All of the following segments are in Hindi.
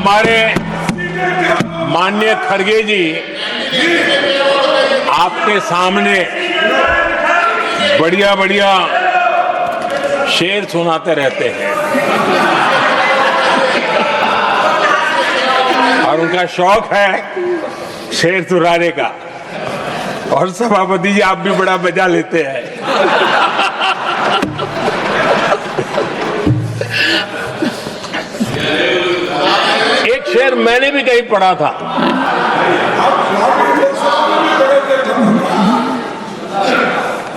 हमारे माननीय खड़गे जी आपके सामने बढ़िया बढ़िया शेर सुनाते रहते हैं और उनका शौक है शेर सुनाने का। और सभापति जी आप भी बड़ा मजा लेते हैं। एक शेर मैंने भी कहीं पढ़ा था,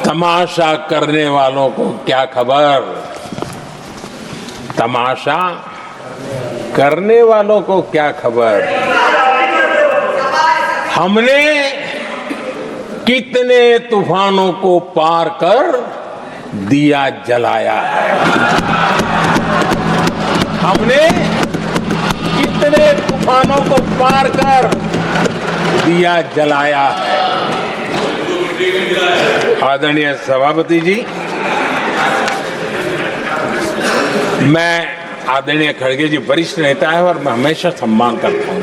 तमाशा करने वालों को क्या खबर, तमाशा करने वालों को क्या खबर, हमने कितने तूफानों को पार कर दिया जलाया है, हमने कितने तूफानों को पार कर दिया जलाया है। आदरणीय सभापति जी, मैं आदरणीय खड़गे जी वरिष्ठ नेता है और मैं हमेशा सम्मान करता हूँ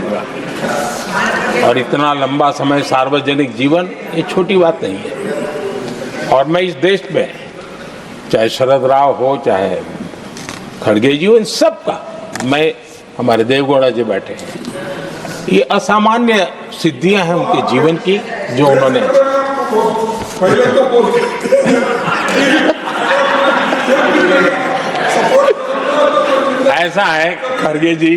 और इतना लंबा समय सार्वजनिक जीवन ये छोटी बात नहीं है। और मैं इस देश में चाहे शरद राव हो चाहे खड़गे जी हो, इन सब का, मैं हमारे देवगौड़ा जी बैठे हैं, ये असामान्य सिद्धियां हैं उनके जीवन की जो उन्होंने ऐसा है खड़गे जी,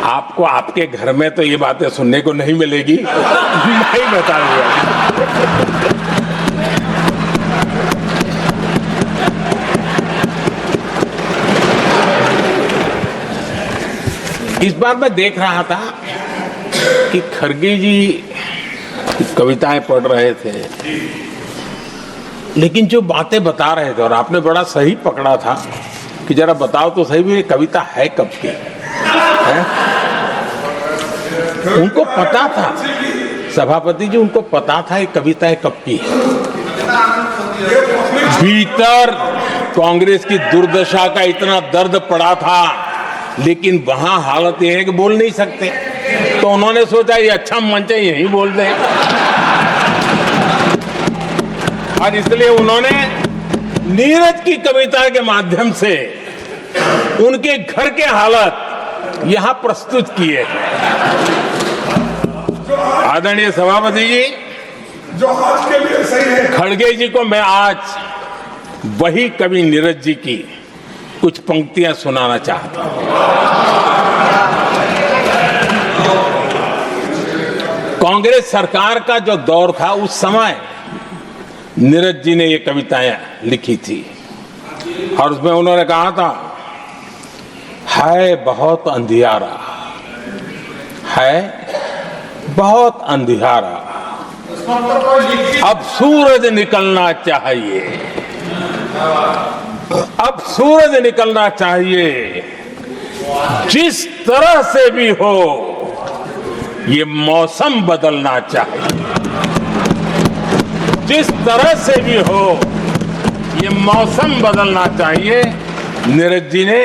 आपको आपके घर में तो ये बातें सुनने को नहीं मिलेगी, मैं ही बताऊंगा। इस बार मैं देख रहा था कि खड़गे जी कविताएं पढ़ रहे थे, लेकिन जो बातें बता रहे थे और आपने बड़ा सही पकड़ा था कि जरा बताओ तो सही भी ये कविता है कब की है? उनको पता था, सभापति जी उनको पता था ये कविता कब की है। भीतर कांग्रेस की दुर्दशा का इतना दर्द पड़ा था, लेकिन वहां हालत यह है कि बोल नहीं सकते, तो उन्होंने सोचा ये अच्छा मंच है यही बोल दें, और इसलिए उन्होंने नीरज की कविता के माध्यम से उनके घर के हालात यहां प्रस्तुत किए हैं। आदरणीय सभापति जी, जो आज के लिए सही है, खड़गे जी को मैं आज वही कवि नीरज जी की कुछ पंक्तियां सुनाना चाहता हूं। कांग्रेस सरकार का जो दौर था उस समय नीरज जी ने ये कविताएं लिखी थी और उसमें उन्होंने कहा था, है बहुत अंधियारा, है बहुत अंधियारा, अब सूरज निकलना चाहिए, अब सूरज निकलना चाहिए, जिस तरह से भी हो ये मौसम बदलना चाहिए, जिस तरह से भी हो ये मौसम बदलना चाहिए। नीरज जी ने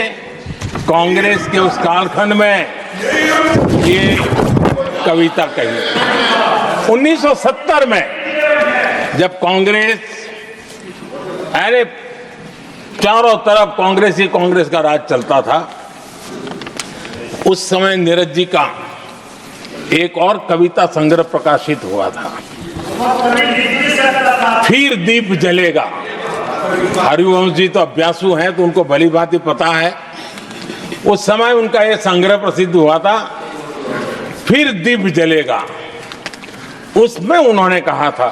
कांग्रेस के उस कालखंड में ये कविता कही। 1970 में जब कांग्रेस, अरे चारों तरफ कांग्रेस का राज चलता था, उस समय नीरज जी का एक और कविता संग्रह प्रकाशित हुआ था, फिर दीप जलेगा। हरिवंश जी तो अभ्यासु हैं तो उनको भली भांति पता है, उस समय उनका यह संग्रह प्रसिद्ध हुआ था, फिर दीप जलेगा। उसमें उन्होंने कहा था,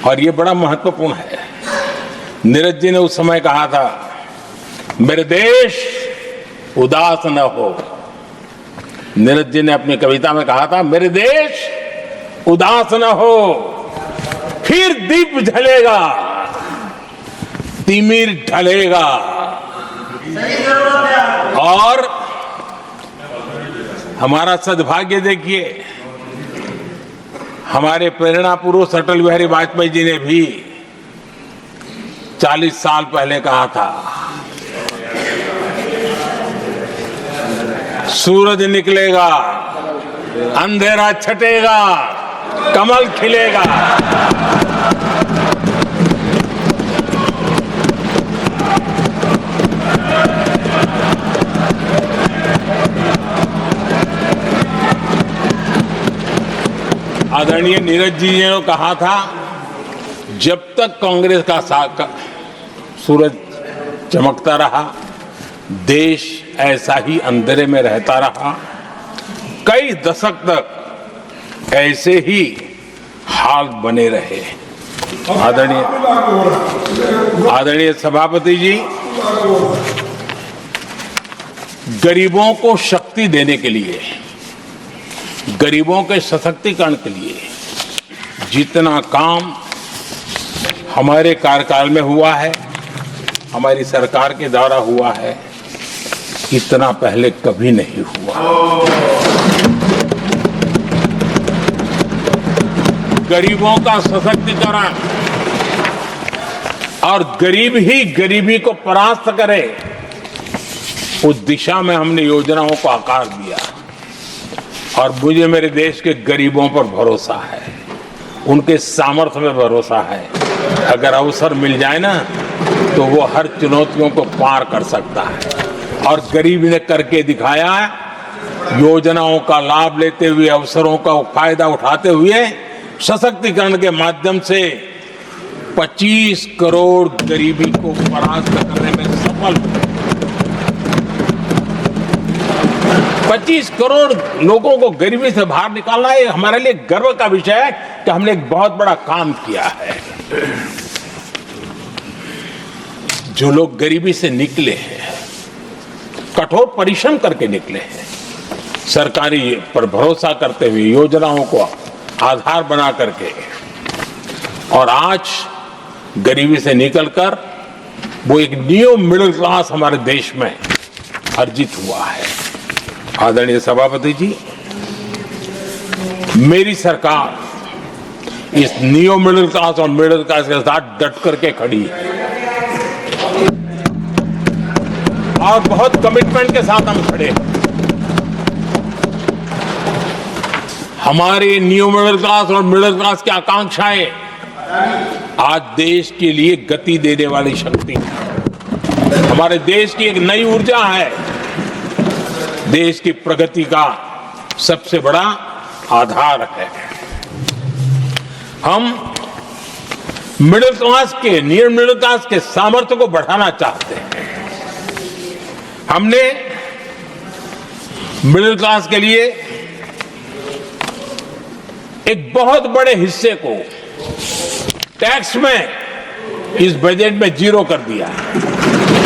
और ये बड़ा महत्वपूर्ण है, नीरज जी ने उस समय कहा था, मेरे देश उदास न हो। नीरज जी ने अपनी कविता में कहा था, मेरे देश उदास न हो, फिर दीप जलेगा, तिमिर ढलेगा। और हमारा सद्भाग्य देखिए, हमारे प्रेरणा पुरुष अटल बिहारी वाजपेयी जी ने भी 40 साल पहले कहा था, सूरज निकलेगा, अंधेरा छटेगा, कमल खिलेगा। आदरणीय नीरज जी ने कहा था, जब तक कांग्रेस का सूरज चमकता रहा, देश ऐसा ही अंधेरे में रहता रहा। कई दशक तक ऐसे ही हाल बने रहे। आदरणीय सभापति जी, गरीबों को शक्ति देने के लिए, गरीबों के सशक्तिकरण के लिए जितना काम हमारे कार्यकाल में हुआ है, हमारी सरकार के द्वारा हुआ है, इतना पहले कभी नहीं हुआ। गरीबों का सशक्तिकरण और गरीब ही गरीबी को परास्त करे, उस दिशा में हमने योजनाओं को आकार दिया। और मुझे मेरे देश के गरीबों पर भरोसा है, उनके सामर्थ्य में भरोसा है। अगर अवसर मिल जाए ना, तो वो हर चुनौतियों को पार कर सकता है। और गरीब ने करके दिखाया, योजनाओं का लाभ लेते हुए, अवसरों का फायदा उठाते हुए, सशक्तिकरण के माध्यम से 25 करोड़ गरीबी को परास्त करने में सफल। 25 करोड़ लोगों को गरीबी से बाहर निकालना, ये हमारे लिए गर्व का विषय है कि हमने एक बहुत बड़ा काम किया है। जो लोग गरीबी से निकले हैं, कठोर परिश्रम करके निकले हैं, सरकारी पर भरोसा करते हुए, योजनाओं को आधार बना करके, और आज गरीबी से निकलकर वो एक न्यू मिडिल क्लास हमारे देश में अर्जित हुआ है। आदरणीय सभापति जी, मेरी सरकार इस न्यू मिडिल क्लास और मिडिल क्लास के साथ डट करके खड़ी है और बहुत कमिटमेंट के साथ हम खड़े हैं। हमारी न्यू मिडिल क्लास और मिडिल क्लास की आकांक्षाएं आज देश के लिए गति देने वाली शक्ति है। हमारे देश की एक नई ऊर्जा है, देश की प्रगति का सबसे बड़ा आधार है। हम मिडिल क्लास के, नियर मिडिल क्लास के सामर्थ्य को बढ़ाना चाहते हैं। हमने मिडिल क्लास के लिए एक बहुत बड़े हिस्से को टैक्स में इस बजट में जीरो कर दिया है।